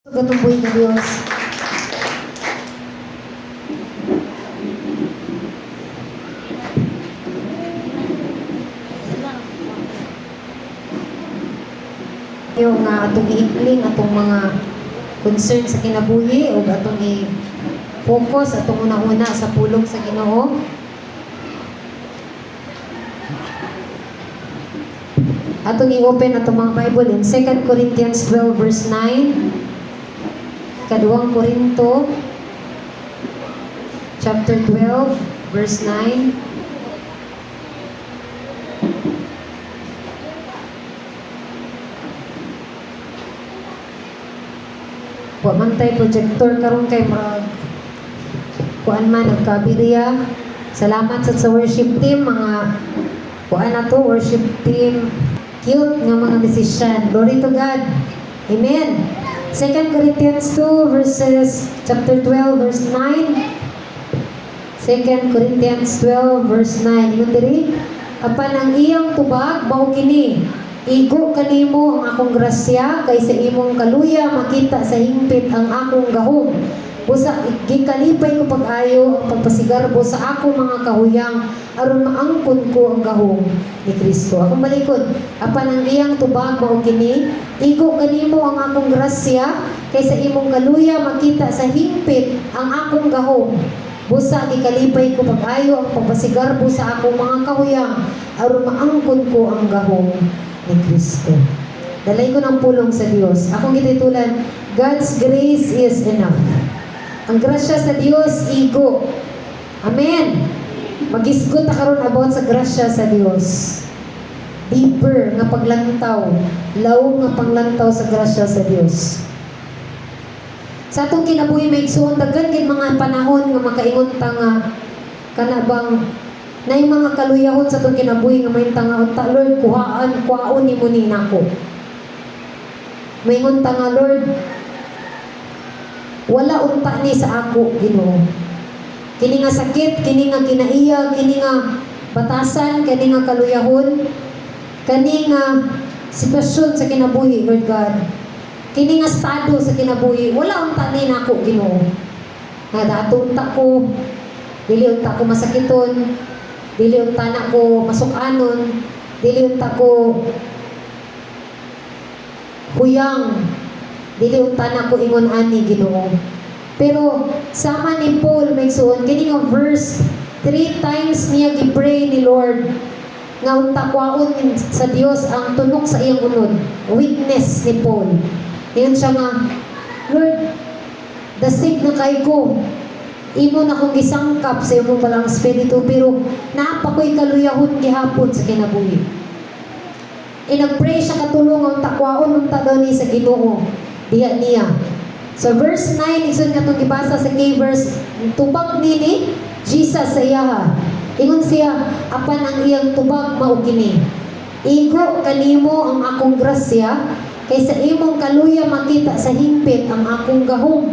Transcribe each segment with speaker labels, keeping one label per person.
Speaker 1: Gatumboy na Diyos. Yung atong i-inkling, atong mga concern sa kinabuhi o atong i-focus, atong una-una sa pulong sa Ginoo. Atong i-open atong mga Bible in 2 Corinthians 12 verse 9. Kaduang Korinto chapter 12 verse 9. Wa man tay projector karon kay mag kuan man nagkabiriya. Salamat sa worship team, mga kuan na to, worship team, cute nga mga musician. Glory to God. Amen. 2 Corinthians 2 chapter 12 verse 9. 2 Corinthians 12 verse 9. Yun diri, apan ang iyang tubag mao kini, igo kanimo ang akong grasya, kay sa imong kaluya makita sa hingpit ang akong gahom. Busa gikalipay ko pag-ayo ang pagpasigarbo sa akong mga kahuyang aron maangkon ko ang gahom ni Kristo. Akong balikod, apan ang iyang tubag mao kini, igo kanimo ang akong grasya, kay sa imong kaluya makita sa hingpit ang akong gahom. Busa gikalipay ko pag-ayo ang pagpasigarbo sa akong mga kahuyang aron maangkon ko ang gahom ni Kristo. Dalay ko ng pulong sa Dios. Akong gititulan, God's grace is enough. Ang grasya sa Dios igo. Amen. Magisgot ta karon about sa grasya sa Dios. Deeper nga paglantaw, lawom nga paglantaw sa grasya sa Dios. Sa atong kinabuhi may igsuon daghan gid mga panahon nga makaingon ta nga kanabang nay mga kaluyahon sa atong kinabuhi nga may nga unta, Lord, kuhaon nimo ni nako. Maingon ta nga, Lord, wala unta ni sa ako, Ginoo. Kini nga sakit, kini nga kinaiya, kini nga batasan, kini nga kaluyahon, kini nga sitwasyon sa kinabuhi, Lord God. Kini nga estado sa kinabuhi, wala unta ni nako, Ginoo. Nga dato unta ko, dili unta ko masakiton, dili unta na ko masukanon, dili unta ko huyang, dili unta na ko ingon ani, Ginoo. Pero sama ni Paul may suon kini nga verse 3 times niya gipray ni Lord nga unta kwaon sa Dios ang tunok sa iyang unod. Weakness ni Paul. Ingon siya nga, Lord, dasig na kay ko. Imo na kong gisangkap sa imong balang espiritu, pero naapa ko'y kaluyahon gihapon sa kinabuhi. Nagpray siya katulong ang takwaon ng daw ni sa Ginoo. Diya niya. So verse 9, isod nga itong ibasa sa kay verse, tubag nini, Jesus sa iyaha. Ingon siya, apan ang iyang tubag mao kini, igo kanimo ang akong grasya, kay sa imong kaluya makita sa hingpit ang akong gahom.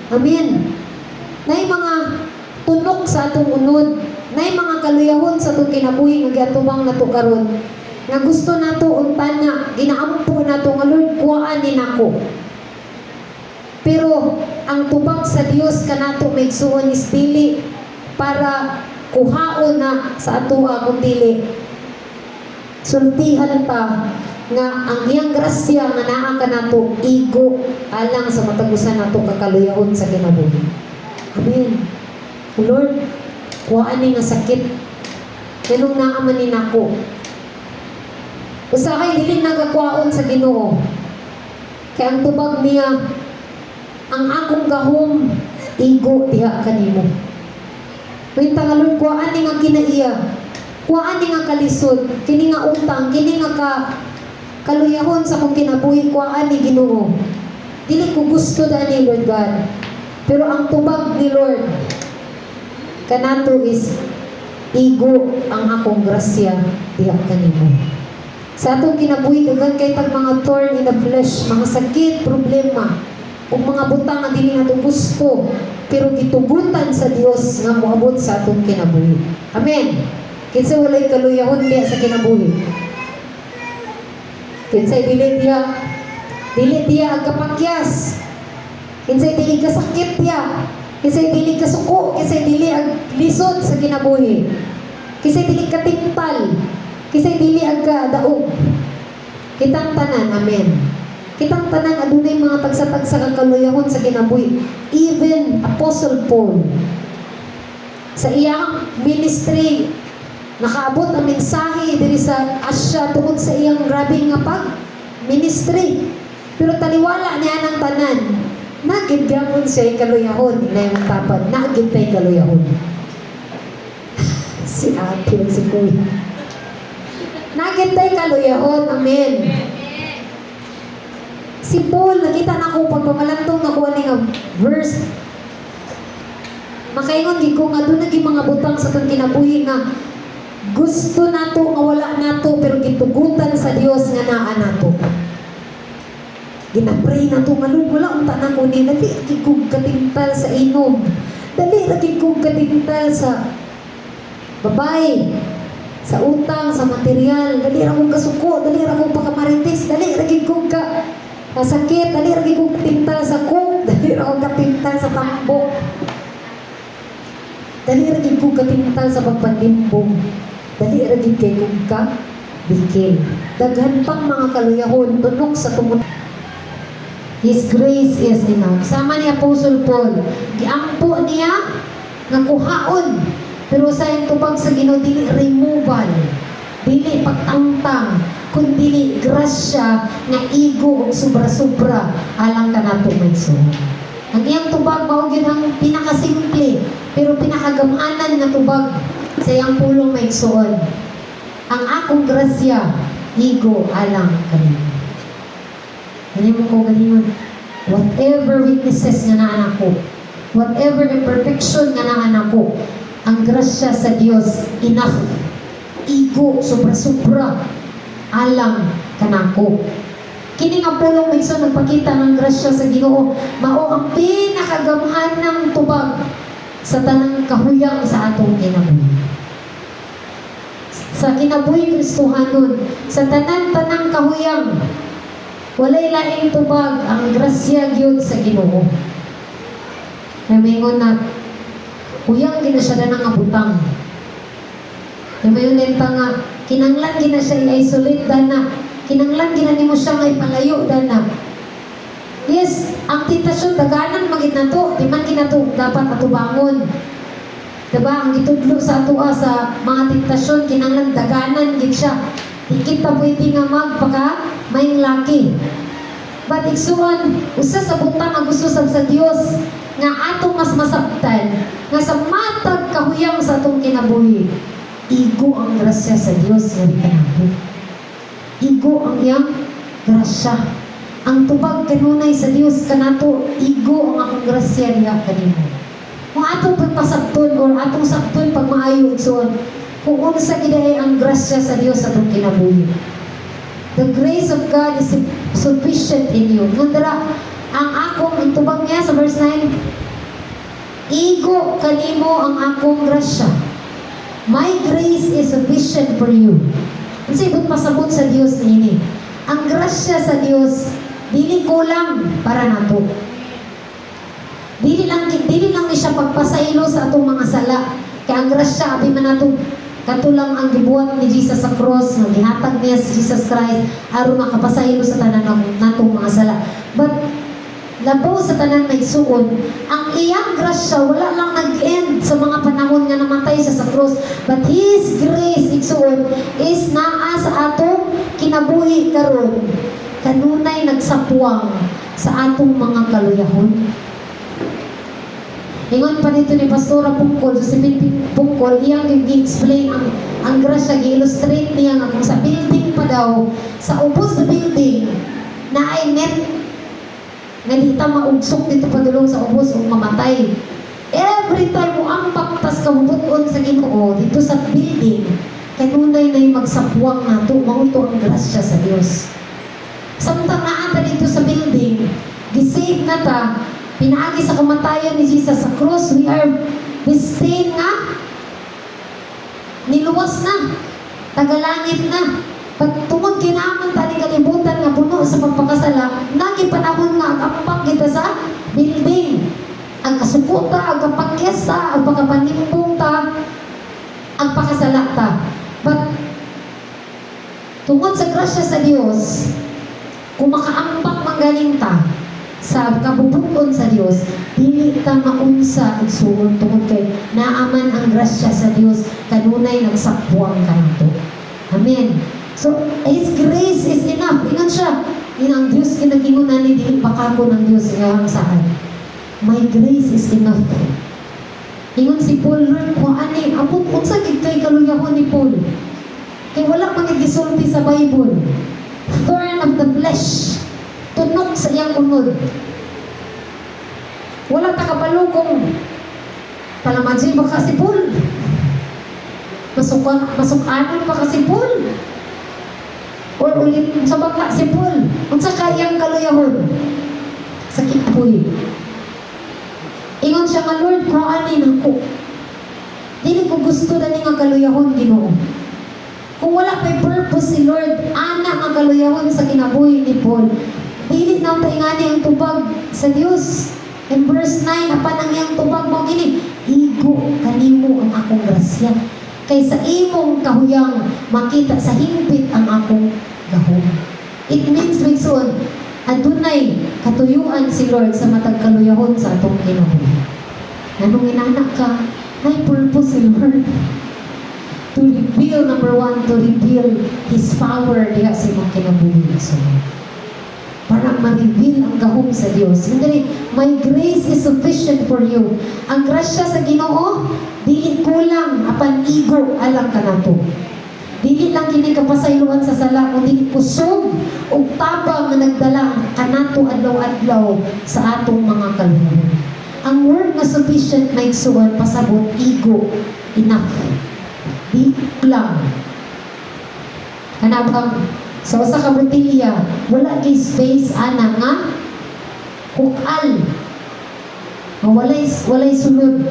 Speaker 1: Amen. Nay mga tunok sa atong unod, nay mga kaluyahon sa atong kinabuhi nga giatubang nato karon, nga gusto nato unta na ginaampo nato nga, Lord, kuhaan ni nako. Pero ang tubag sa Dios kanato maigsuon is dili para kuhaon na sa atoa, kung dili sultihan ta nga ang iyang grasya nga naa kanato igo alang sa matagusan nato kakaluyahon sa kinabuhi. Amen. Lord, kuhaan ni nga sakit kanong naaman ni nako. Usahay dili nagakwaon sa Ginoo. Kaya ang tubag niya, ang akong gahom igo diha kanimo. Winta nga, Lord, kuhaan ni nga kinaiya, kuhaan ni nga kalisod, kini nga utang, kini nga kaluyahon sa kong kinabuhi, kuhaan ni Ginoo. Dili ko gusto dani, Lord God. Pero ang tubag ni Lord kanato is igo ang akong grasya diha kanimo. Sa atong kinabuhi, daghan kay tag mga thorn in the flesh, mga sakit, problema, o mga butang nga dili nato gusto, pero gitugutan sa Dios nga moabot sa atong kinabuhi. Amen. Kinsa walay kaluyahon diha sa kinabuhi. Kinsay dili diha Dili diya agkapakyas. Kinsay dili kasakit diya. Kinsay dili kasuko. Kinsay dili ag lisod sa kinabuhi. Kinsay dili katingtal. Kinsay dili agkadaog. Kitang tanan, amen. Kitang tanan adunay mga tagsa-tagsa kakaluyahon sa kinabuhi. Even Apostle Paul sa iyang ministry nakaabot ang mensahe diri sa Asya tungod sa iyang grabe nga pag-ministry. Pero taliwala niya ng tanan, nagid gyapon siya kaluyahon, inay mong tapad, nagid tay kaluyahon. Si ate, si kuya. Nagid tay kaluyahon, amen. Si Paul, nakita na ko pagpamalantong nakuha niya verse. Makaingon ko nga doon naging mga butang sa kang kinabuhi nga gusto nato nga wala nato pero gitugutan sa Dios nga naa nato. Ginapray nato nga Lord, wala unta na ko ni dali gigug katingtal sa inom. Dali ra gigug katingtal sa babae, sa utang, sa material, dali ra kong kasuko, dali ra kong pakamarites, dali ra gigug ka sakit, dali ra gigug katingtal sa coke, dali ra kong katingtal sa tambok. Dali ra gid ko katingtal sa pagpandimbong. Dali ra gid kay kung ka bikil. Daghan pang mga kaluyahon tunok sa tungod. His grace is enough. Sama ni Apostle Paul, giampo niya nga kuhaon. Pero sa iyang tubag sa Ginoo dili removal, dili pagtangtang, kundi grasya nga igo og sobra-sobra alang kanato maigsoon. Ang iyang tubag mao gyud ang pinakasimple pero pinakagamanan nga tubag sa iyang pulong maigsoon. Ang akong grasya igo alang kanimo. Kani mo ko galingon, whatever weaknesses nga naa nako, whatever imperfection nga naa nako, ang grasya sa Dios enough. Igo sobra-sobra alang kanako. Kini nga pulong maigsoon nagpakita ng grasya sa Ginoo mao ang pinakagamhan ng tubag sa tanang kahuyang sa atong kinabuhi. Sa kinabuhi Kristohanon, sa tanang kahuyang, walay laing tubag ang grasya gyud sa Ginoo. Namingon na huyang gina siya na nga butang. Namayon nga kinanglan gina siya i-isolate dana. Kinanglan ginani mo siya ngay palayo dana. Yes, ang tentasyon daganan magid nato, di man kinato dapat atubangon. Diba, ang gitudlo sa atoa sa mga tentasyon kinanglan daganan gid siya. Di kita pwede nga magpaka may laki. But igsuon, usa sa butang nga gusto sa Dios nga atong mas masabtan nga sa matag kahuyang sa atong kinabuhi. Igo ang grasya sa Dios nga kanako. Igo ang iyang grasya. Ang tubag kanunay sa Dios kanato, igo ang akong grasya niya kanimo. Kung atong pagpasabton or atong sabton pag maayo igsoon, kung unsa gid ay ang grasya sa Dios sa atong kinabuhi. The grace of God is sufficient in you. Ngandara, ang akong tubag niya sa verse 9, igo kanimo ang akong grasya. My grace is sufficient for you. Kasi ibang pasabot sa Dios nini. Ang grasya sa Dios, dili kulang para nato. Dili lang ni siya pagpasaylo sa atong mga sala. Kaya ang grasya, abi man nato, katulang ang gibuhat ni Jesus sa cross, nga ginatag niya si Jesus Christ, aron makapasaylo sa tanan natong mga sala. But, labaw sa tanan may suon, ang iyang grasya wala lang nag-end sa mga panahon nga namatay siya sa cross, but His grace igsuon is naa sa atong kinabuhi karon, kanunay nagsapwang sa atong mga kaluyahon. Ingon pa dito ni Pastora Pungkol, Josephine Pungkol, iyang i-explain ang grasya, i-illustrate niya nga kung sa building pa daw, sa ubos na building na ay net nga di ta maugsok dito padulong sa ubos o mamatay. Every time mo ang paktas kabubuton sa Ginoo dito sa building, kanunay na yung magsapwang nato, mauto ang grasya sa Dios. Samtang naata dito sa building, gisave na ta, pinaagi sa kamatayan ni Jesus sa cross, we are destined nga, niluwas na, tagalangit na. Pagtungod kinamang tani kalibutan nga puno sa pagpakasala, may panahon nga agapak kita sa building. Ang kasukuta, ang kapakyesa, ang pagkapanimbong ta, ang pakasala ta. But, tungod sa grasya sa Dios, kung makaampak manggaling ta sa kabubuton sa Dios, dili ta maunsa igsuon tungod kay naaman ang grasya sa Dios kanunay nagsakbuang kanto. Amen. So, His grace is enough. Ingon siya, ang Diyos kinagingunan ni dili bakako ng Diyos nga saan. My grace is enough. Ingon si Paul, Lord, kung ani, amot unsa gid kay kaluyahon ni Paul. Kay wala man gisulti sa Bible. Thorn of the flesh. Tunok sa iyang unod. Wala ta kabalo kung palamadjay ba ka si Paul? Masukanan pa ka si Paul? Or ulit sa baka si Paul? Unsa kayang kaluyahon? Sakit puy. Ingon siya nga, Lord, kraanin ako. Dili ko gusto na nga kaluyahon, Ginoo. Kung wala pa'y purpose si Lord, ana ang kaluyahon sa kinabuhi ni Paul. Dili na taingani ang tubag sa Dios. In verse 9, apan ang iyang tubag mo gini, igo kanimo ang akong grasya. Kay sa imong kahuyang makita sa hingpit ang akong gahom. It means, Wilson, adunay katuyuan si Lord sa matag kaluyahon sa atong kinabuhi. Anong inanak ka? May purpose si Lord. To reveal, number one, to reveal His power diha sa imong kinabuhi. So, para ma-reveal ang gahom sa Dios. Hindi, my grace is sufficient for you. Ang grasya sa Ginoo, dili kulang, apan igo alang kanato. Dili lang kini kapasayloan sa sala, kundi kusog o tabang na nagdala kanato adlaw-adlaw sa atong mga kaluluwa. Ang word na sufficient na igsuon, pasabot, igo, enough. Di lang. Kanabang, sa usa ka botilya, wala kay space ana nga hukal. Walay sulod.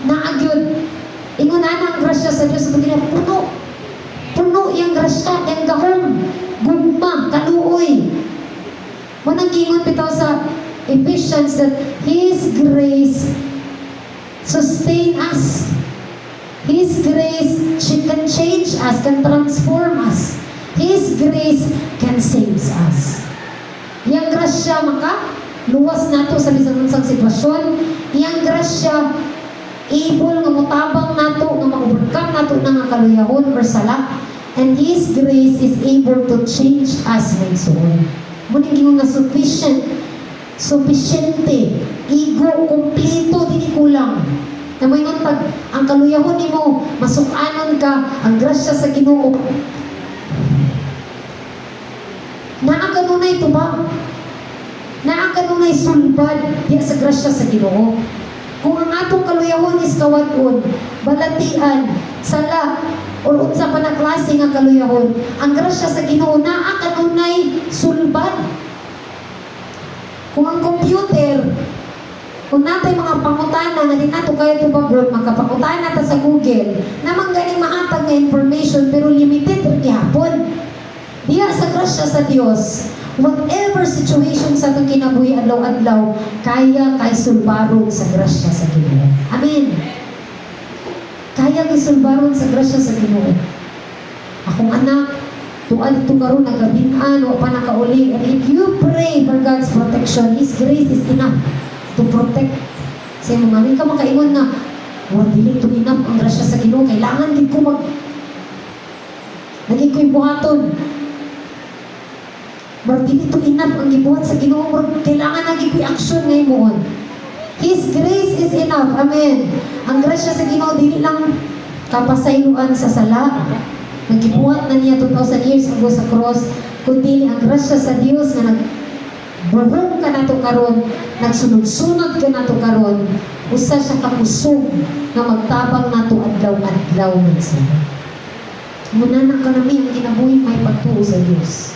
Speaker 1: Naagyod. Ingon ana ang grasya sa Dios sa pagina puno. Puno yung grasya, yung gahom, gugma, kaluoy. Manang gingon bitaw sa Ephesians that His grace sustain us. His grace can change us, can transform us. His grace can save us. Yang grasya maka luwas nato sa bisan unsang sitwasyon. Yang grasya able nga motabang nato nga ma-overcome nato na nga kaluyahon or sala. And His grace is able to change us ng soon. Muna gingon nga sufficiente, igo, kumplito, di kulang. Na may pag ang kaluyahon nimo masukanon ka, ang grasya sa Ginoo. Naa kanunay tubag. Naa kanunay sulbad diya sa grasya sa Ginoo. Kung ang atong kaluyahon is kawadon, balatian, sala, o unsa pa na klase nga kaluyahon, ang grasya sa Ginoo naa kanunay sulbad. Kung ang computer, kung natay mga pangutana nga di nato kaya tubagon, makapangutana ta sa Google, namang ganing mahatag nga information pero limited rin gihapon. Diya sa grasya sa Dios, whatever situation sa itong kinabuhi adlaw-adlaw, kaya kay sulbaron sa grasya sa Ginoo. Amen. Kaya kay sulbaron sa grasya sa Ginoo. Akong anak, tuan ito karon nagabinan o pa nakauli. And if you pray for God's protection, His grace is enough to protect. Sa mga ka makaingon nga, dili to enough ang grasya sa Ginoo. Kailangan din ko naging ko'y buhaton. Dili to enough ang gibuhat sa Ginoo. Kailangan naging ko'y action ngayon mo. His grace is enough. Amen. Ang grasya sa Ginoo, dili lang kapasayloan sa sala. Nagibuhat na niya 2,000 years ago sa cross, kundi ang grasya sa Dios nga nagbuhong ka nato karon, nagsunod-sunod ka nato karon, usa siya kakusog na magtabang nato adlaw-adlaw man siya. Muna na kalami ang kinabuhi may pagtuo sa Dios.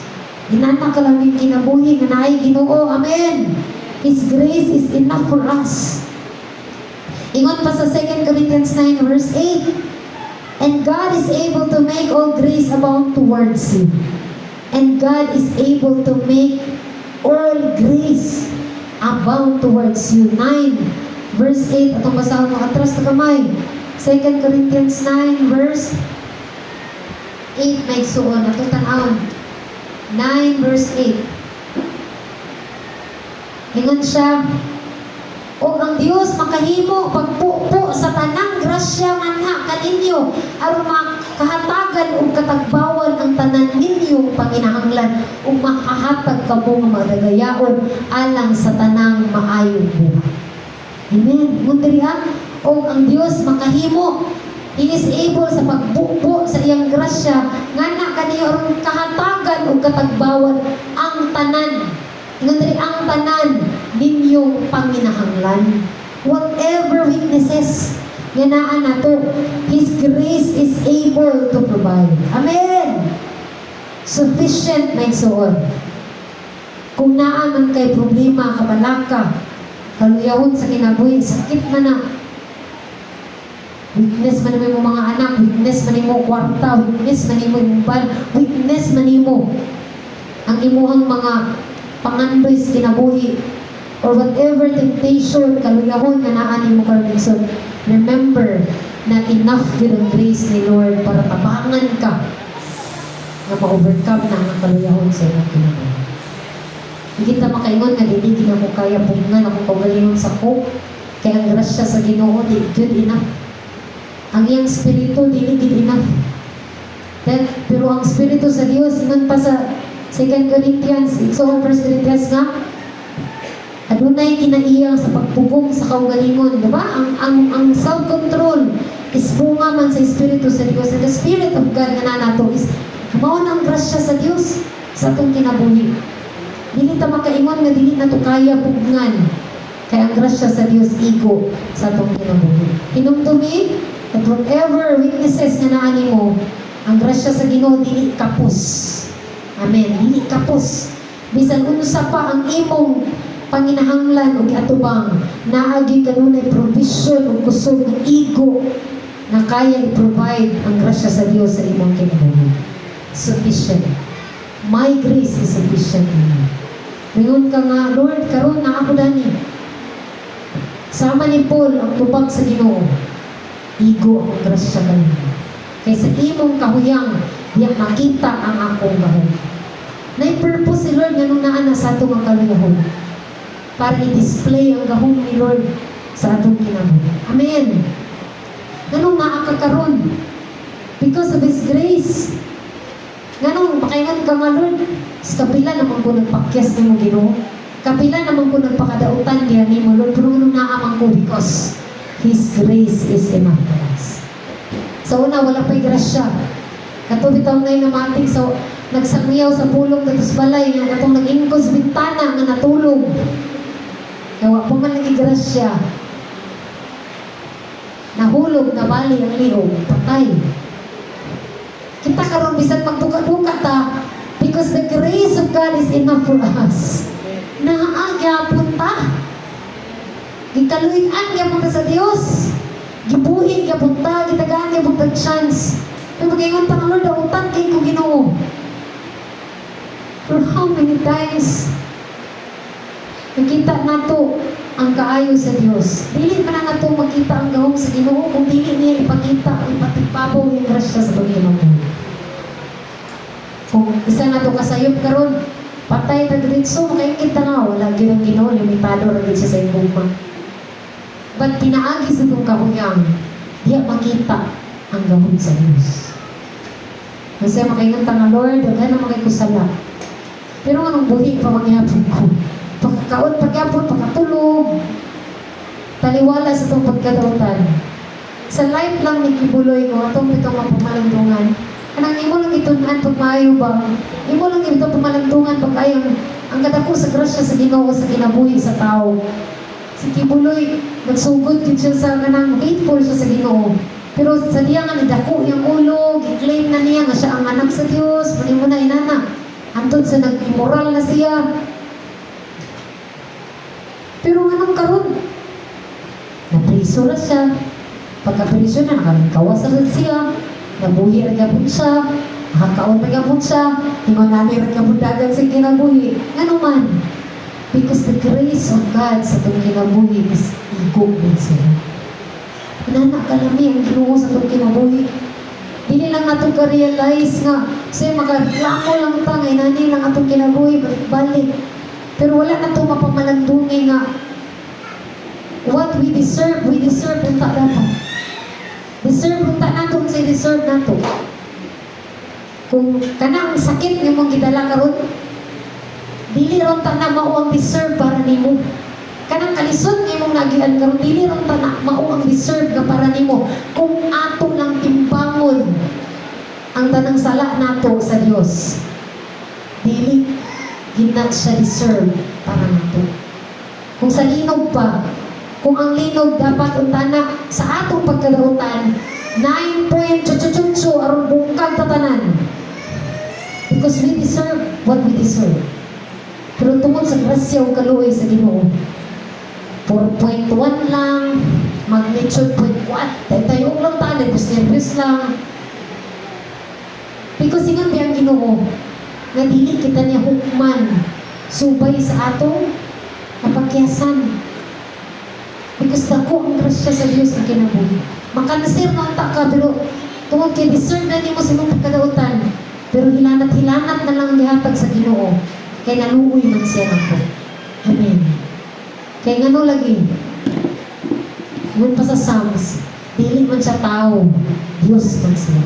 Speaker 1: Ginana kalami ang kinabuhi nga naay Ginoo. Amen. His grace is enough for us. Ingon pa sa 2 Corinthians 9 verse 8. And God is able to make all grace abound towards you. And God is able to make all grace abound towards you. 9 verse 8, atong basahan mo atras na kamay. 2 Corinthians 9 verse 8, may suon atong tanawon. 9 verse 8. Ingon siya, o ang Dios makahimo pagpupo sa tanang grasya manha kaninyo aron makahatagan og katagbawan ang tanan ninyong panginahanglan ug makahatag kamo nga madagayaon alang sa tanang maayong buhay. Amen. Mundriha, o ang Dios makahimo, He is able sa pagbupo sa iyang grasya ngana kaniyo aron kahatagan og katagbawan ang tanan. Ingon ang tanan ninyong panginahanglan. Whatever weaknesses nga naa nato, His grace is able to provide. Amen. Sufficient na igsuon. Kung naa man kay problema, kabalaka, kaluyahon sa kinabuhi, sakit man na. Weakness man mo mga anak, weakness man mo kwarta, weakness man mo imbal, weakness man mo ang imuhang mga pangandoy sa kinabuhi, or whatever temptation, kaluyahon na naan mo karnison, remember na enough din ang grace ni Lord para tabangan ka na ma-overcome na ang kaluyahon sa iyong kinabuhi. Hindi kita makaingon nga diligin ako kaya pungan ako kagalingon sa ko, kaya ang grasya sa Ginoo di good enough. Ang iyang spirito diligin enough. Pero ang spirito sa Dios ingon pa sa 2 Corinthians, so 1 Corinthians nga, adunay kinaiyang sa pagpugong sa kaugalingon, di ba? Ang self-control is bunga man sa Espiritu sa Diyos. And the Spirit of God na nato is mao ang grasya sa Diyos sa atong kinabuhi. Dili ta makaingon nga dili nato kaya pugngan. Kaya ang grasya sa Diyos igo sa atong kinabuhi. Hinumdumi that whatever weaknesses nga naa nimo, ang grasya sa Ginoo dili kapos. Amen. Dili kapos. Bisan unsa pa ang imong panginahanglan o atubang, naagi kanunay provision o kusog ng igo na kaya i-provide ang grasya sa Dios sa imong kinabuhi. Sufficient. My grace is sufficient. Mingon ka nga, Lord, karon na ako dani. Sama ni Paul ang tubag sa Ginoo. Igo ang grasya kanina. Kaysa imong kahuyang, diyak makita ang akong gahom. Na-purpose si Lord nga nung naana sa atong ang kaluyahon para i-display ang gahom ni Lord sa atong kinabuhi. Amen. Ganong naakakaroon because of His grace. Ganong makaingan ka nga, Lord, sa kapila naman ko nagpakyas ni mo Ginoo. Kapila naman ko nagpakadautan niya ni mo, Lord, pero ganong naamang ko because His grace is enough for us. Sa una, wala pa'y grasya. Katubit ang ngayon namating sa nagsangyaw sa pulong katos balay nga katong nag-ingkos bintana nga natulog. Kaya pa man nagigrasya. Nahulog na bali ang liog, patay. Kita karon bisan magbuka-buka ta because the grace of God is enough for us. Naagya punta. Gikaluyan gyapon ta sa Dios. Gibuhi gyapon ta, gitagaan gyapon ta chance. Pero pag-ingon pa ng Lord, dautan kay ko Ginoo. For how many times nakita nato ang kaayo sa Dios. Dili pa na nato makita ang gahom sa Ginoo kung dili niya ipakita, ipatipabaw yung grasya sa Panginoon. Kung isa nato kasayop karon, patay na diretso, makaingit na nga, wala gyud ang Ginoo, limitado ra gyud siya sa igugma. But pinaagi sa itong kahuyang, diya makita ang gahom sa Diyos. Kasi makaingat nga, Lord, daghan na makaikusala. Pero anong buhi pa mangyapon ko? Pagkakaon, pagyapon, pagkatulog, taliwala sa itong pagkadautan. Sa life lang ni Kibuloy ko, itong pitong mapumalangdungan, kanang imo lang itunan pag maayo ba? Imo lang ito pumalangdungan pag ayong ang kadako sa grasya sa Ginoo sa kinabuhi sa tao. Si Kibuloy, nagsugod din siya sa kanang faithful siya sa Ginoo. Pero sa diya nga nidako yung ulo, i-claim na niya nga siya ang anak sa Diyos, muli mo na inana. Antod sa nag-immoral na siya. Pero anong karon? Napriso na siya. Pagka-priso na, nakamikawas na siya. Nabuhi na gabon siya. Hakaon may gabot siya, ingon nani rin kabudagan sa kinabuhi. Ano man? Because the grace of God sa itong kinabuhi is igog din sila. Inanak kalami ang Ginoo sa itong kinabuhi. Dili lang nato ka-realize nga, kasi makareklamo lang ta, ngay nani lang atong kinabuhi, balik-balik. Pero wala na ito mapamalandungi nga, what we deserve unta dapat. Deserve unta nato sa deserve nato. Kung kanang sakit nga mong gidala karon, dili ron ta na mao ang deserve para nimo. Kanang kalisod nga mong nagian karon, dili ron ta na mao ang deserve nga para nimo. Kung ato lang timbangon ang tanang sala nato sa Dios, dili gina siya deserve para nato. Kung sa linog pa, kung ang linog dapat untana sa atong pagkadautan 9.8 aron bungkag tatanan, because we deserve what we deserve. Pero tungkol sa grasya o kaluoy sa Ginoo, 4.1 lang, magnitude 0.1, tayo lang tayo, nervous lang. Because ingon ang Ginoo, nga dili kita niya hukman, subay sa atong napagyasan. Because dako ang grasya sa Diyos na kinabuhi. Makanasir na ang ka, pero tungkol kay deserve na niyo sa imong pagkadautan. Pero hilanat-hilanat na lang gihatag sa Ginoo. Kay naluoy man siya nako. Amen. Kay ngano lagi? Ngun pa sa Psalms, dili man siya tao, Diyos man siya.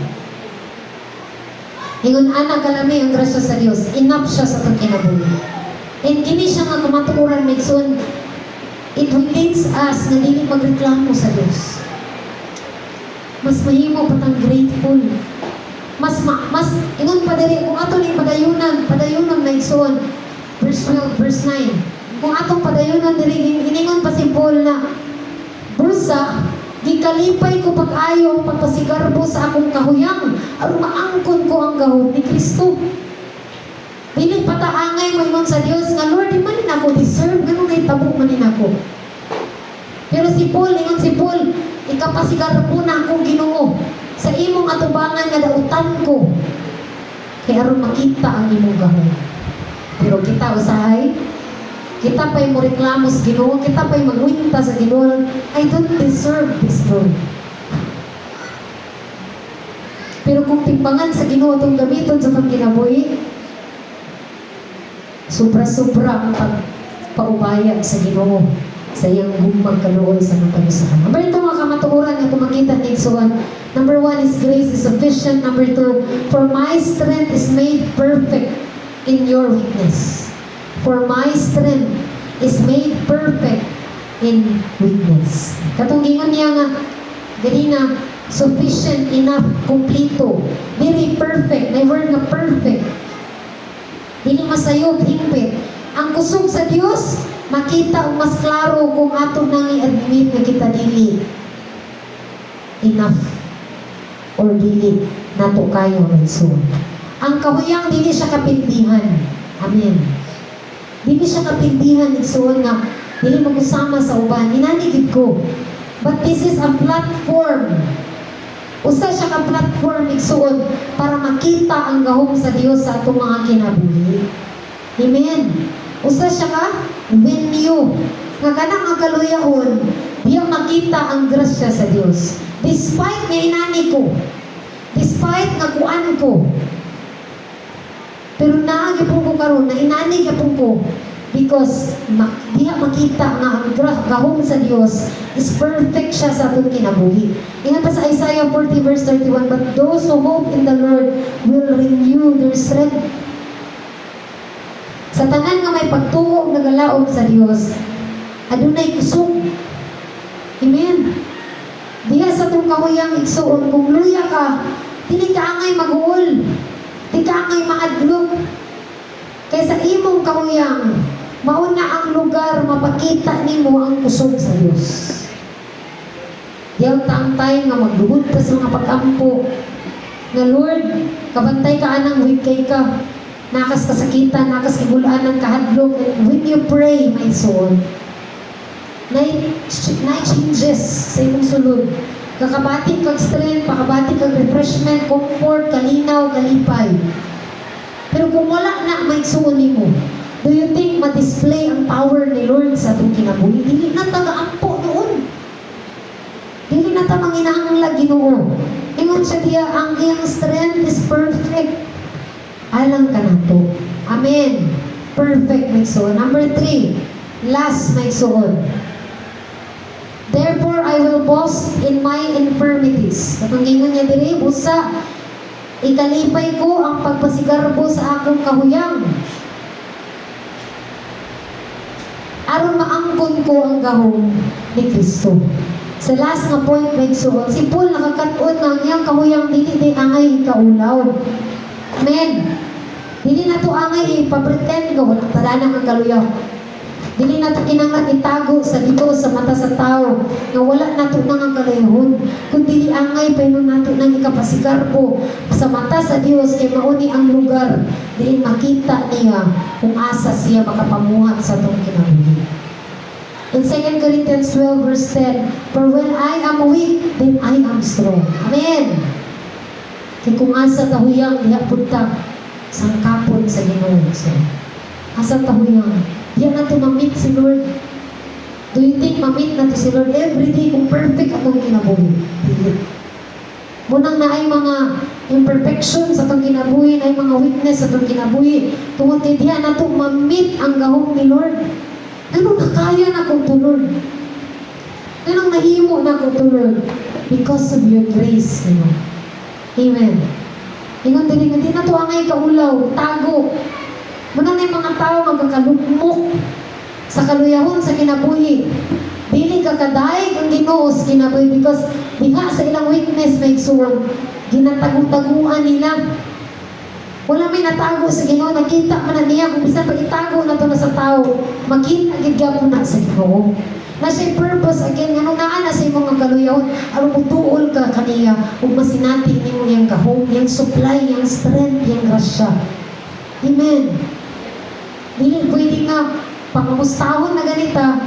Speaker 1: Ingon ana kalami ang grasya sa Dios, enough siya sa itong kinabuhi. And kini siya nga kamatuoran megson, it will lead us na dili magreklamo sa Dios. Mas mahimo patang grateful. Mas ingon pa diri kung ato ning padayunan na igsoon, verse 12, verse 9. Kung atong padayunan diri giningon pa si Paul na bursa, gikalipay ko pag-ayo ang pagpasigarbo sa akong kahuyang aron maangkon ko ang gahom ni Kristo. Dili pataangay mo ingon sa Dios nga Lord, di man din ako deserve, ganun kay tabo man din ako. Pero si Paul, ingon si Paul, ikapasigarbo na akong Ginoo sa imong atubangan nga dautan ko kay aron makita ang imong gahom. Pero kita usahay, kita pa'y mo reklamo sa Ginoo, kita pa'y magwinta sa Ginoo, I don't deserve this, Lord. Pero kung timbangan sa Ginoo itong gamiton sa pagkinabuhi, sobra-sobra ang pagpaubayag sa Ginoo sa iyang gumang kaluoy sa mga panusahan. Number 2, mga kamatuoran nga kumakita ni Igsuan. Number 1 is grace is sufficient. Number 2, for my strength is made perfect in your weakness. For my strength is made perfect in weakness. Katong gingon niya nga, ganina, sufficient, enough, kompleto, very perfect, may word nga perfect. Dili masayop, hingpit. Ang kusog sa Dios, makita o mas klaro kung ato nang i-admit na kita dili enough or dili nato kayo raison. Ang kahuyang dili siya kapindihan. Amen. Dili siya kapindihan igsuon nga dili magusama sa uban. Inanigid ko. But this is a platform. Usa siya ka platform igsuon para makita ang gahom sa Dios sa atong mga kinabuhi. Amen. Usa siya ka venue nga kanang ang kaluyahon diya makita ang grasya sa Dios. Despite nga inani ko, despite nga kuan ko, pero naagipon ko karon na inani gyapon ko because diha makita nga ang gahom sa Dios is perfect siya sa atong kinabuhi. Ingat pa sa Isaiah 40 verse 31, but those who hope in the Lord will renew their strength. Sa tanan nga may pagtuo nagalaog sa Dios, adunay kusog. Amen. Diha sa itong kahuyang igsuon, kung luya ka, dili ka angay mag-uol, di ka angay maadlok. Kaya sa imong kahuyang, mauna ang lugar mapakita nimo ang kusog sa Dios. Diyaw tangtay nga maglugod pa sa mga pag-ampo nga Lord, kabantay ka anang wikay ka, nakas kasakitan, nakas kibulaan ng kahadlok. And when you pray, my soul, na changes sa imong sulod. kakabati kag strength, pakabati kag refreshment, comfort, kalinaw, kalipay. Pero kung wala na may suon nimo, do you think ma-display ang power ni Lord sa atong kinabuhi? Dili na taga-ampo noon. Dili na ta manginahanglan Ginoo. Ingon siya diya, ang iyang strength is perfect. Alang ka na to. Amen. Perfect may suon. Number 3, last may suon. Therefore, I will boast in my infirmities. Katong gingon niya diri, busa, ikalipay ko ang pagpasigarbo sa akong kahuyang. Aron maangkon ko ang gahom ni Kristo. Sa last nga point, may suon, si Paul nakakatun ng iyang kahuyang dili di angay ikaulaw. Amen. Dili na to angay ipapretend ko, walang tadana ang kaluyaw. Dili na ito kinanglan itago sa dito sa mata sa tao na wala na ito nang ang kalayhon. Kung dili angay, painon na ito nang ikapasigarbo sa mata sa Diyos kay mauni ang lugar diin makita niya kung asa siya makapamuhat sa itong kinabuhi. In 2 Corinthians 12 verse 10, for when I am weak, then I am strong. Amen. Kaya kung asa tahuyang, diha punta sangkapon sa Ginoo. So, asa tahuyang, diyan na ito ma-meet si Lord. Do you think ma-meet na ito si Lord every day kung perfect atong kinabuhi? Dili. Munang na ay mga imperfections sa itong kinabuhi, na ay mga weakness sa itong kinabuhi. Tungod kay diyan na ito ma-meet ang gahom ni Lord. Anong nakaya na kong tulod? Anong nahimo na kong tulod? Because of your grace, you know. Amen. Ingon din nga, di na ito angay kaulaw, tago. Muna na yung mga tao magkakalugmok sa kaluyahon sa kinabuhi. Dili kakadaig ang Ginoo sa kinabuhi because diha sa ilang weakness may igsuon. Ginatago-taguan nila. Wala may natago sa Ginoo, nakita man na niya kung bisan pag itago na to na sa tao, makita gid gyapon na sa Ginoo. Na siya purpose again ngano naa na sa imong kaluyahon, aron mutuol ka kaniya ug masinati nimo yang gahom, yang supply, yang strength, yang grasya. Amen. Dili pwede nga pangumustahon na ganita.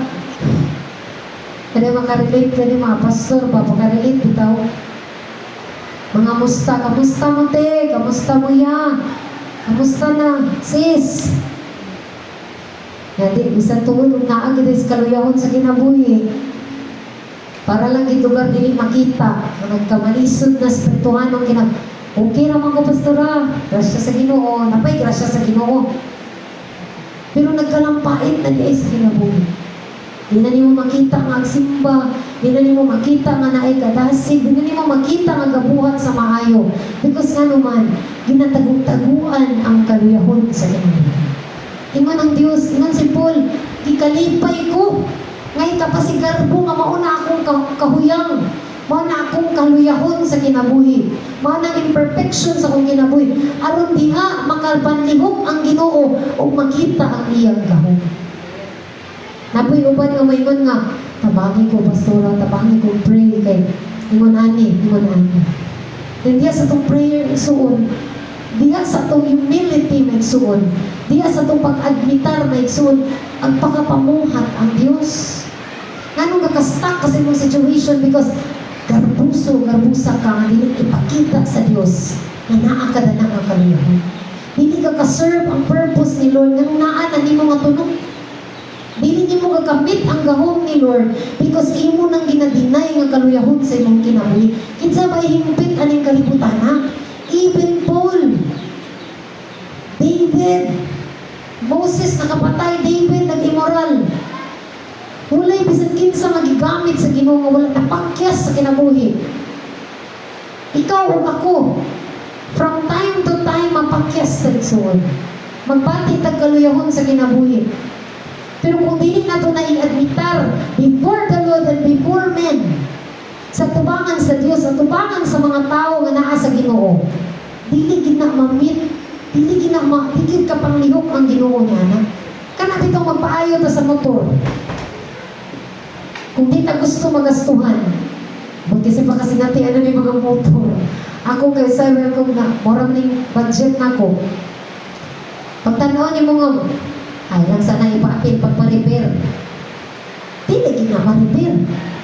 Speaker 1: Kaya makarelate ka ni mga pastor, papakarelate bitaw. Mga musta, kamusta mo te? Kamusta mo ya? Kamusta na? Sis? Hindi, bisan tuwid kung naagid sa kaluyahon sa kinabuhi. Para lang itugar dili makita. Nagkamalisod na spirituhan ng kinab... Okay naman ko, pastora. Grasya sa Ginoo. Napay, grasya sa Ginoo. Pero nagkalampait na di sa kinabuhi. Di na nimo makita nga agsimba, di na nimo makita nga naay kadasig, di na nimo makita nga gabuhat sa maayo. Because nga naman, ginatagug-taguan ang kaluyahon sa kinabuhi. Ingon ang Diyos, ingon si Paul, ikalipay ko, ngay kapasigarbo nga mauna akong kahuyang, mauna akong kaluyahon sa kinabuhi, mauna ang imperfection sa akong kinabuhi, aron diha makalpanlihok ang Ginoo o makita ang iyang gahom. Napoy uban nga maingon nga, tabangi ko pastora, tabangi ko pray kay ingon ani. Then diya sa itong prayer isuon, diya sa itong humility may isuon, diya sa itong pag-admitar may isuon, ang pagkapamuhat ang Diyos. Ganong kakastak kasi mong situation because garbusa ka nga dili ipakita sa Diyos na naakada na ang kaluyahon. Dili ka ka-serve ang purpose ni Lord, ganong naan na nimo nga tunong. Dili niyo mo gagamit ang gahom ni Lord because imo nang ginadinay nga kaluyahon sa imong kinabuhi. Kinsa ba hingpit aning kalibutan ha? Even Paul, David, Moses nakapatay, David nag-immoral. Walay bisan kinsa magigamit sa Ginoo nga wala napakyas sa kinabuhi. Ikaw ug ako, from time to time mapakyas sa igsoon. Magbati tag kaluyahon sa kinabuhi. Pero kung dili na ito na i-admitar before the Lord and before men, sa tubangan sa Diyos, sa tubangan sa mga tao nga naa sa Ginoo, dili gid na ma-meet, dili gid ka panglihok ang Ginoo niya na. Kana bitong magpaayo ta sa motor. Kung di ta gusto magastuhan, kasi pa kasi natin ano ni mga motor. Ako kay sabi ko na, mura maning budget na ko. Pagtanaw niyo mga ay lang sana ipaapil pagpa-repair. Dili gid na ma-repair.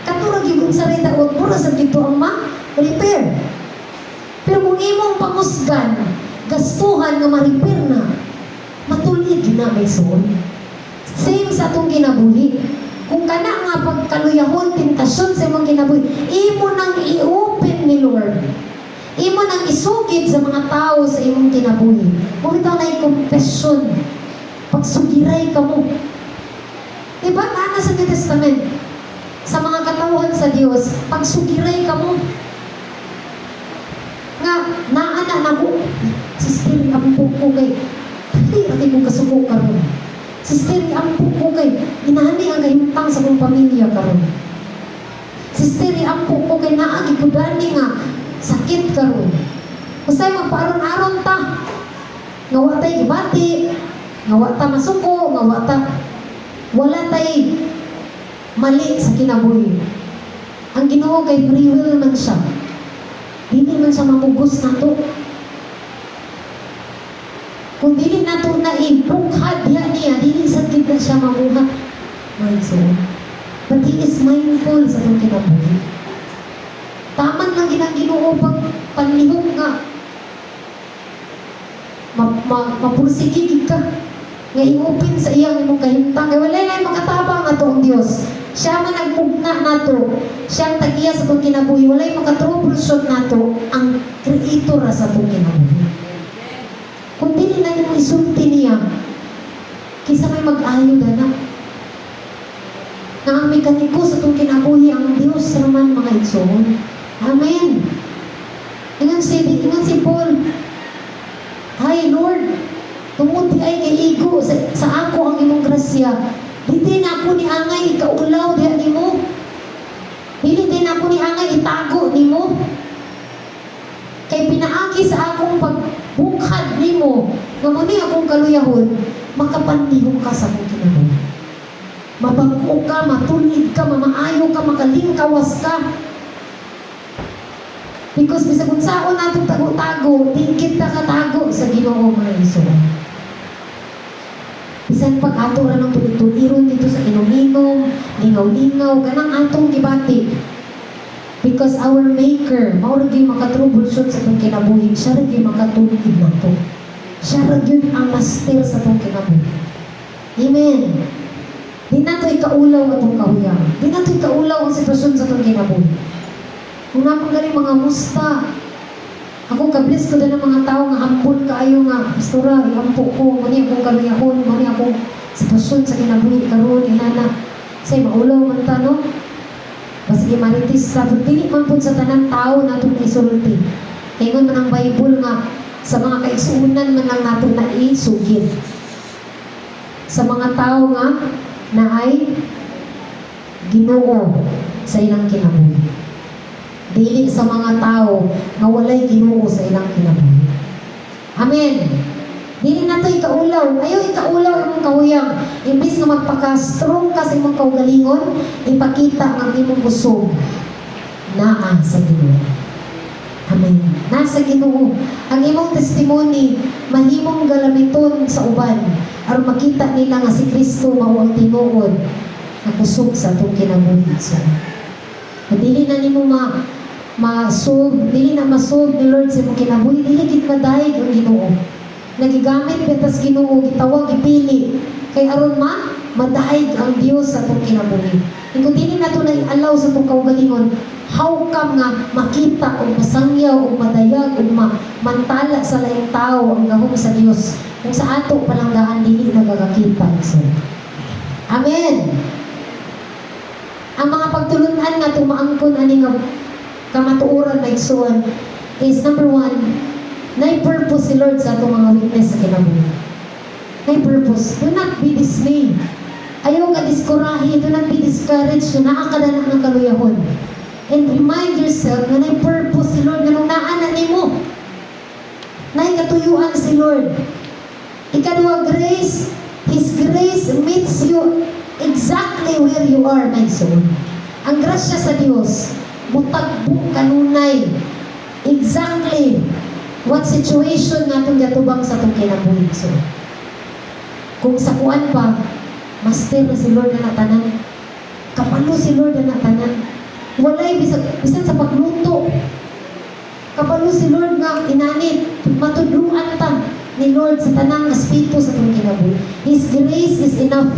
Speaker 1: Katurag yung sa rin daot, mura sa dito ang ma-repair. Pero kung imong pangusgan, gastuhan nga ma-repair na, matulid na may soul. Same sa itong kinabuhi. Kung kana nga pagkaluyahon, tentasyon sa imong kinabuhi, imo nang i-open ni Lord. Imo nang isugid sa mga tao sa imong kinabuhi. Kung ito na i-confession, pagsugiray ka mo. Diba? Ana sa New Testament, sa mga katauhan sa Diyos, pagsugiray ka mo. Nga, naana na ko, sister, ampo ko kay, hindi natin kong kasuko karon. Sister, ampo ko kay, inahani ang kahimtang sa kong pamilya karon. Sister, ampo ko kay, naagi ko dani nga, sakit karon. Kusay magpaaron-aron ta, nga watay gibati, nga wata masuko, nga wata, wala tay mali sa kinabuhi. Ang Ginoo kay free will man siya. Dili man siya mamugos nato. Kung dili nato na ibungkad niya, dili sa gid na siya mabuhat. My soul. But He is mindful sa itong kinabuhi. Taman lang ginang Ginoo pag panlihok nga. Mapursigigig ka. Nga i-open sa iyang imong kahimtang. Kaya wala na makatabang na itong Diyos. Siya man nagpugna nato. Siya ang tagiya sa itong kinabuhi. Wala'y makatroubleshoot nato ang creator sa itong kinabuhi. Kung dili na nimo isulti niya, kisa may mag-ayo na. Nga ang mekaniko sa itong kinabuhi ang Diyos naman mga igsoon. Amen. Ingan si Paul, "Hi Lord, tungod di ay kay igo sa ako ang imong grasya. Hindi na ako ni angay ikaulaw diha nimo. Hindi din ako ni angay itago nimo. Kay pinaagi sa akong pagbukad nimo, nga muni akong kaluyahon, makapanlihok ka sa akong kinabuhi. Mabangko ka, matulid ka, mamaayo ka, makalingkawas ka. Because bisag unsaon natong tago-tago, tingkit na katago sa Ginoo mga igsoon. Bisan pag ato ra ng tuliron dito sa inom-inom, lingaw-lingaw, ganang atong gibati. Because our Maker, mao ra gyud makatroubleshoot sa itong kinabuhi, siya ra gyud makatulid nato. Siya ra gyud ang master sa itong kinabuhi. Amen. Di nato ikaulaw atong kahuyang. Di nato ikaulaw ang sitwasyon sa itong kinabuhi. Kung napong galing mga musta, ako kablis ko din ng mga tao nga ampun kaayo nga, pastora, iampo ko, mani akong kaluyahon, mani akong sitwasyon sa kinabuhi karon inana. Say maulaw man ta, no? Basige maritis sa dili man pud sa tanang tao natong isulti. Ingon man ang Bible nga sa mga kaigsuonan man lang naton na isugid. Sa mga tao nga na ay Ginoo sa ilang kinabuhi. Dili sa mga tao nga walay Ginoo sa ilang kinabuhi. Amen. Dili nato ikaulaw. Ayaw ikaulaw imong kahuyang. Imbis nga magpaka-strong ka sa imong kaugalingon, ipakita ang imong busog naa sa Ginoo. Amen. Nasa Ginoo. Ang imong testimony mahimong galamiton sa uban aron makita nila nga si Kristo mao ang tinuod nga kusog sa atong kinabuhi. So, dili na nimo dili na masog ni Lord sa imong kinabuhi, dili gid madayeg ang Ginoo. Nagigamit betas Ginoo, gitawag, gipili kay aron madayeg ang Dios sa atong kinabuhi. Kung dili nato na i-allow sa atong kaugalingon, how come nga makita o masangyaw o madayag o mantala sa laing tao ang gahom sa Dios kung sa ato palanggaan dili nagakakita. So, amen. Ang mga pagtulunan nga tumaangkon ani nga kamatuoran na igsoon is number 1, na-purpose si Lord sa atong mga witness sa kinabuhi. Na-purpose. Do not be dismayed. Ayaw ka diskorahi. Do not be discouraged. Naa ka na ng kaluyahon. And remind yourself na na-purpose si Lord na nung naanan mo. Na-ikatuyuan si Lord. Ikadua, grace. His grace meets you exactly where you are, my soul. Ang grasya sa Diyos, mutagbo kanunay exactly what situation natong gatubang sa itong kinabuhi. So, kung sa kuan pa, master na si Lord na natanan, kapalo si Lord na natanan, Walay bisan sa pagluto. Kabalo si Lord nga inanit, matudluan ta ni Lord sa tanang aspito sa itong kinabuhi. His grace is enough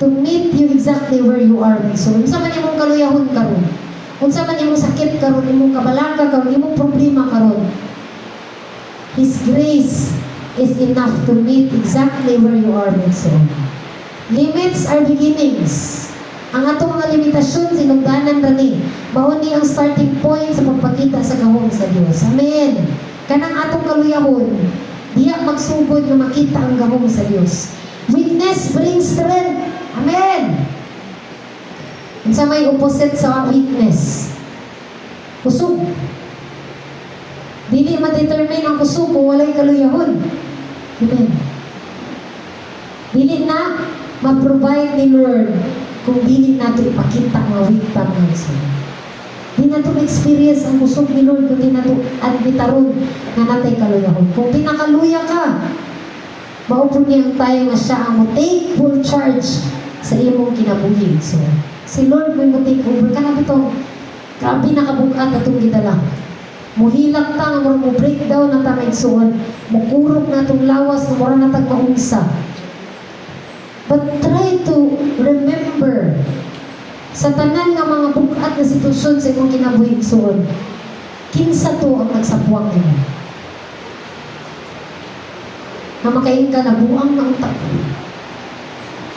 Speaker 1: to meet you exactly where you are. So, unsa man imong kaluyahon karon, unsa man imong sakit karon, imong kabalaka karon, imong problema karon, His grace is enough to meet exactly where you are. So, limits are beginnings. Ang atong mga limitasyon, sinugdanan rani. Mao ni ang starting point sa pagpakita sa gahom sa Dios. Amen. Kanang atong kaluyahon, diya magsugod na makita ang gahom sa Dios. Weakness brings strength. Amen. Unsa may opposite sa weakness? Kusog. Dili ma-determine ang kusog kung walay kaluyahon. Amen. Dili na ma-provide ni Lord kung dili nato ipakita nga weak ta nga Dios. Di nato experience ang kusog ni Lord kung di nato admitaron nga natay kaluyahon. Kung pinakaluya ka, maupon niyang tayo nga siya ang mo take full charge sa imong kinabuhi. So, si Lord mo take over ka na bitong grabe nakabukat atong gidala. Muhilak ta nga mo breakdown na ta maigsuon, mukurog na itong lawas na mura na tag maunsa. But try to remember sa tanan nga mga bukat na sitwasyon sa imong kinabuhi igsuon, kinsa to ang nagsapuang nimo. Na makain ka na buang na utak,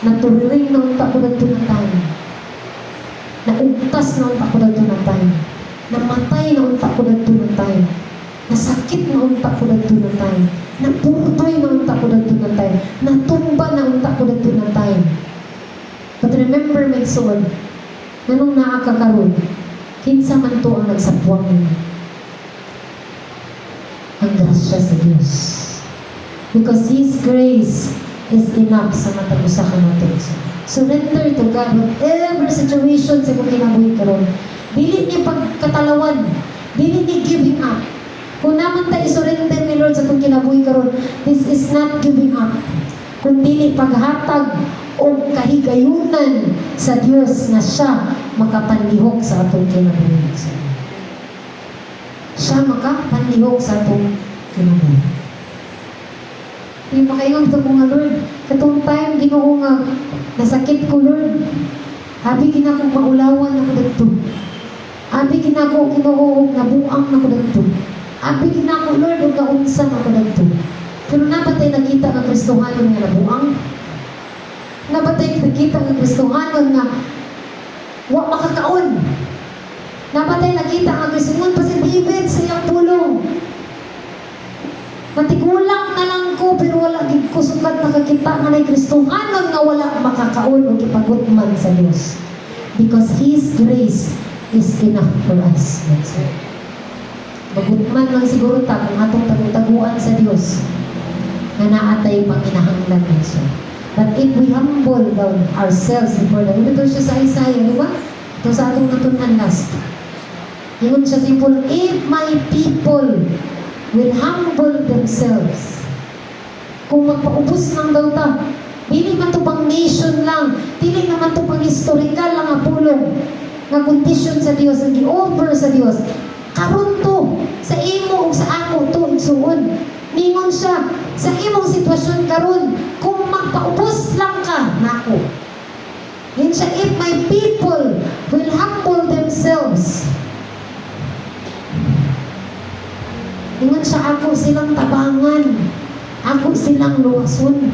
Speaker 1: naturiring na utak ko dito na tayo, naugtas na utak ko dito na tayo, namatay na utak ko dito na tayo, nasakit na utak ko dito na tayo, napurtoy na utak ko dito na tayo, natumba na utak ko dito na tayo. But remember, my soul, nanong nakakakaroon, kinsa man to ang nagsapuang nimo. Ang grasya sa Diyos. Because His grace is enough sa matag usa ka natin. Surrender to God whatever situation sa imong kinabuhi karon. Dili ni pagkatalawan, dili ni giving up. Kung naman tayo surrender ni Lord sa itong kinabuhi karon, this is not giving up, kundi paghatag o kahigayunan sa Diyos na siya makapanlihok sa atong kinabuhi. Siya makapanlihok sa atong kinabuhi. Yung makaingon ito mga Lord, katong time Ginoo nga nasakit ko Lord, abi ginako maulawan ako dito, abi ginako Ginoo nabuang ako dito, abi ginako Lord ug kaunsan ako dito. Pero nabatay nakita nga Kristohanon nga nabuang, nabatay nakita nga Kristohanon nga wa makakaon, nabatay nakita nga Kristohanon pa si David sa iyang pulong. Matigulang na lang ko, pero wala gid ko sukat nakakita nga nay Kristohanon nga wala makakaon o ipagutman sa Dios. Because His grace is enough for us. Magutman lang siguro ta kung atong tagutaguan sa Dios nga naatay panginahanglan niya. But if we humble down ourselves before the Lord, ito siya sa Isaiah, di ba? Ito sa atong natunan last. Yun siya simple, if my people will humble themselves. Kung magpaubos lang daw ta, dili man to pang nation lang, dili naman to pang historical lang nga pulong, nga kondisyon sa Dios, nga gi-offer sa Dios. Karon to, sa imo o sa ako to igsuon. Ningon siya, sa imong sitwasyon karon, kung magpaubos lang ka, nako. Yun siya, if my people will humble themselves. Ingon siya, ako silang tabangan, ako silang luwason.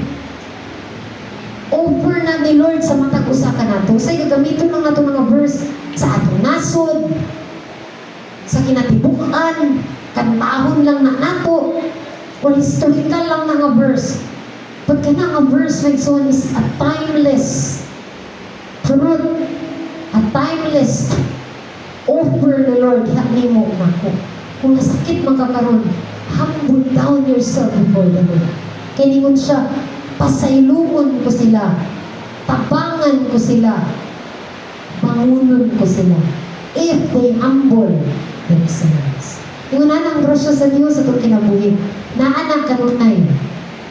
Speaker 1: Offer na ni Lord sa matag usa ka nato. Say gagamiton lang nato mga verse sa atong nasod, sa kinatibukan, kantahon lang na nato, or historical lang na nga verse. But kana nga verse like so is a timeless truth, a timeless offer ni Lord. Hindi mo nako. Kung nasakit magkakaroon, humble down yourself before the Lord. Kaya ningon siya, pasaylungon ko sila, tabangan ko sila, bangunon ko sila, if they humble themselves. Yung nanang grasya sa Diyos sa itong kinabuhi, naanak kanunay,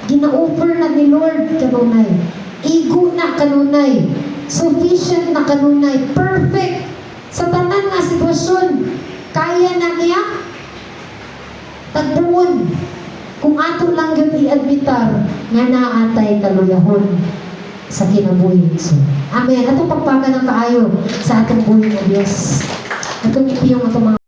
Speaker 1: gina-offer na ni Lord kanunay, igo na kanunay, sufficient na kanunay, perfect Sa tanan nga sitwasyon, kaya na niya tagbuon kung ato lang yun i-admitar nga naatay kaluyahon sa kinabuhi. So, amen. Atong pagpaga ng kaayo sa atong buhay na Diyos. Atong ipiyong atong mga